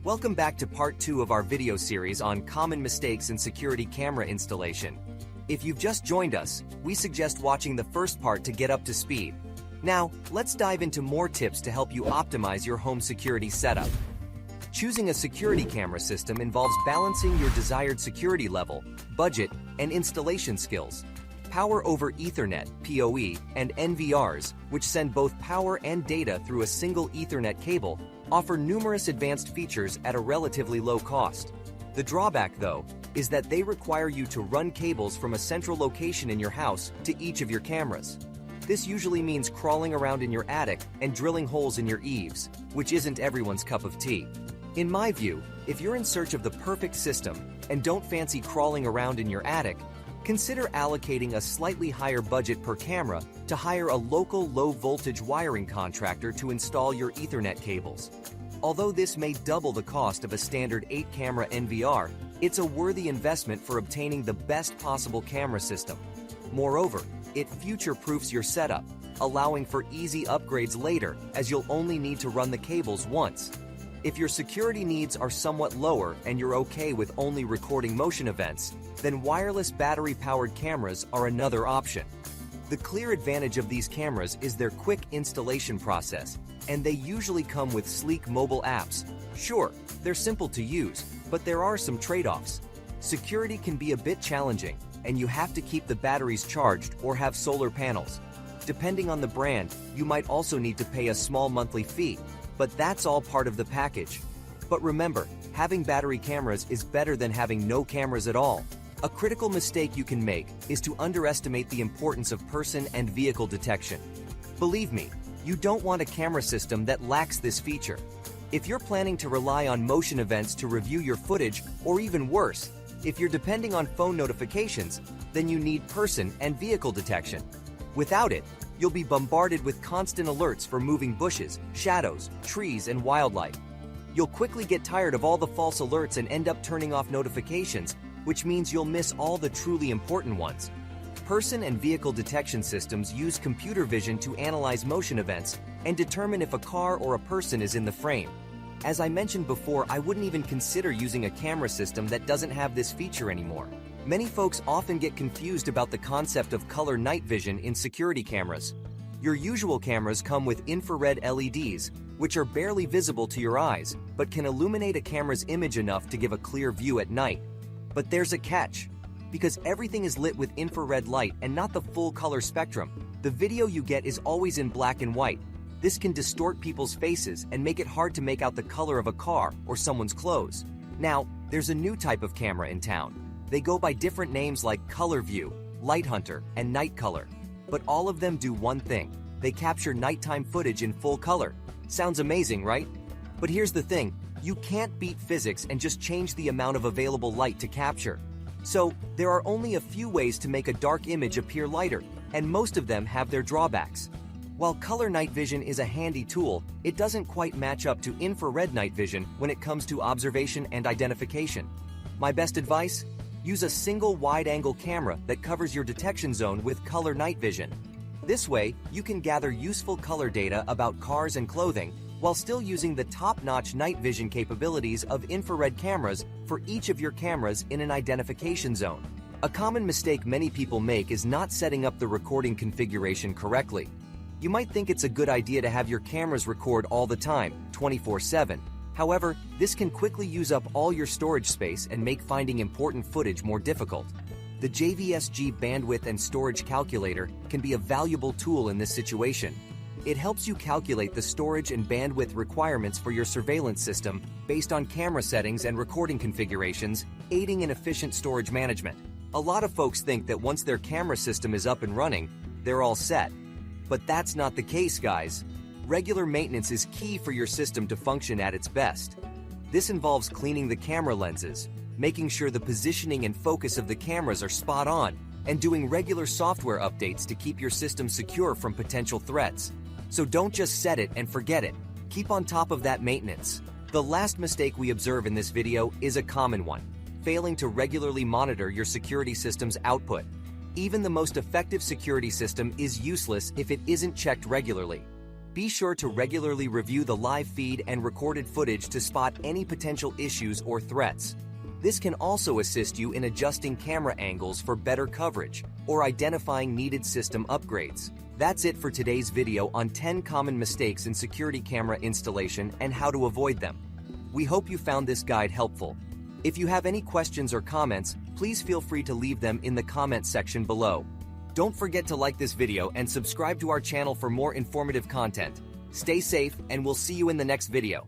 Welcome back to part 2 of our video series on common mistakes in security camera installation. If you've just joined us, we suggest watching the first part to get up to speed. Now, let's dive into more tips to help you optimize your home security setup. Choosing a security camera system involves balancing your desired security level, budget, and installation skills. Power over Ethernet (PoE) and NVRs, which send both power and data through a single Ethernet cable, offer numerous advanced features at a relatively low cost. The drawback, though, is that they require you to run cables from a central location in your house to each of your cameras. This usually means crawling around in your attic and drilling holes in your eaves, which isn't everyone's cup of tea. In my view, if you're in search of the perfect system and don't fancy crawling around in your attic, consider allocating a slightly higher budget per camera to hire a local low-voltage wiring contractor to install your Ethernet cables. Although this may double the cost of a standard 8-camera NVR, it's a worthy investment for obtaining the best possible camera system. Moreover, it future-proofs your setup, allowing for easy upgrades later, as you'll only need to run the cables once. If your security needs are somewhat lower and you're okay with only recording motion events, then wireless battery-powered cameras are another option. The clear advantage of these cameras is their quick installation process, and they usually come with sleek mobile apps. Sure, they're simple to use, but there are some trade-offs. Security can be a bit challenging, and you have to keep the batteries charged or have solar panels. Depending on the brand, you might also need to pay a small monthly fee, but that's all part of the package. But remember, having battery cameras is better than having no cameras at all. A critical mistake you can make is to underestimate the importance of person and vehicle detection. Believe me, you don't want a camera system that lacks this feature. If you're planning to rely on motion events to review your footage, or even worse, if you're depending on phone notifications, then you need person and vehicle detection. Without it, you'll be bombarded with constant alerts for moving bushes, shadows, trees, and wildlife. You'll quickly get tired of all the false alerts and end up turning off notifications, which means you'll miss all the truly important ones. Person and vehicle detection systems use computer vision to analyze motion events and determine if a car or a person is in the frame. As I mentioned before, I wouldn't even consider using a camera system that doesn't have this feature anymore. Many folks often get confused about the concept of color night vision in security cameras. Your usual cameras come with infrared LEDs, which are barely visible to your eyes, but can illuminate a camera's image enough to give a clear view at night. But there's a catch. Because everything is lit with infrared light and not the full color spectrum, the video you get is always in black and white. This can distort people's faces and make it hard to make out the color of a car or someone's clothes. Now, there's a new type of camera in town. They go by different names like Color View, Light Hunter, and Night Color. But all of them do one thing. They capture nighttime footage in full color. Sounds amazing, right? But here's the thing. You can't beat physics and just change the amount of available light to capture. So, there are only a few ways to make a dark image appear lighter, and most of them have their drawbacks. While color night vision is a handy tool, it doesn't quite match up to infrared night vision when it comes to observation and identification. My best advice? Use a single wide-angle camera that covers your detection zone with color night vision. This way, you can gather useful color data about cars and clothing while still using the top-notch night vision capabilities of infrared cameras for each of your cameras in an identification zone. A common mistake many people make is not setting up the recording configuration correctly. You might think it's a good idea to have your cameras record all the time, 24/7. However, this can quickly use up all your storage space and make finding important footage more difficult. The JVSG bandwidth and storage calculator can be a valuable tool in this situation. It helps you calculate the storage and bandwidth requirements for your surveillance system based on camera settings and recording configurations, aiding in efficient storage management. A lot of folks think that once their camera system is up and running, they're all set. But that's not the case, guys. Regular maintenance is key for your system to function at its best. This involves cleaning the camera lenses, making sure the positioning and focus of the cameras are spot on, and doing regular software updates to keep your system secure from potential threats. So don't just set it and forget it. Keep on top of that maintenance. The last mistake we observe in this video is a common one: failing to regularly monitor your security system's output. Even the most effective security system is useless if it isn't checked regularly. Be sure to regularly review the live feed and recorded footage to spot any potential issues or threats. This can also assist you in adjusting camera angles for better coverage or identifying needed system upgrades. That's it for today's video on 10 common mistakes in security camera installation and how to avoid them. We hope you found this guide helpful. If you have any questions or comments, please feel free to leave them in the comment section below. Don't forget to like this video and subscribe to our channel for more informative content. Stay safe, and we'll see you in the next video.